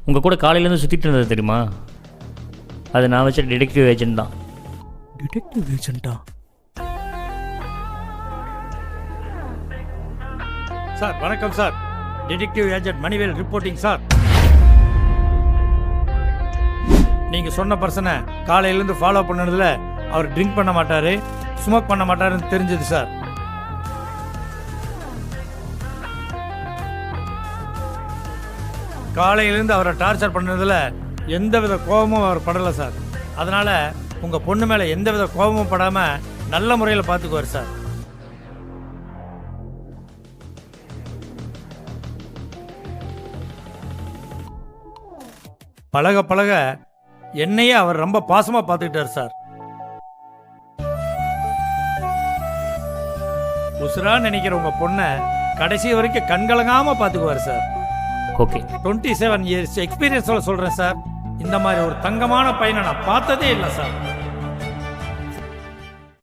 உங்கள் கூட காலையிலேருந்து சுற்றிட்டு இருந்தது தெரியுமா? அது நான் வச்ச டிடெக்டிவ் ஏஜென்ட் தான். டிடெக்டிவ் ஏஜென்ட்டா? சார் வணக்கம் sir. Detective agent Manivel reporting sir. நீங்கள் சொன்ன பர்சனை காலையிலேருந்து ஃபாலோ பண்ணதுல அவர் ட்ரிங்க் பண்ண மாட்டார், ஸ்மோக் பண்ண மாட்டாருன்னு தெரிஞ்சது சார். காலையிலேருந்து அவரை டார்ச்சர் பண்ணதில் எந்தவித கோபமும் அவர் படலை சார். அதனால் உங்கள் பொண்ணு மேலே எந்தவித கோபமும் படாமல் நல்ல முறையில் பார்த்துக்குவார் சார். பழக பழக என்னையே அவர் ரொம்ப பாசமாக பார்த்துக்கிட்டார் சார். உசுரா நினைக்கிற உங்கள் பொண்ணை கடைசி வரைக்கும் கண்கலங்காமல் பார்த்துக்குவார் சார். ஓகே. 27 இயர்ஸ் எக்ஸ்பீரியன்ஸோட சொல்கிறேன் சார். இந்த மாதிரி ஒரு தங்கமான பையனை நான் பார்த்ததே இல்லை சார்.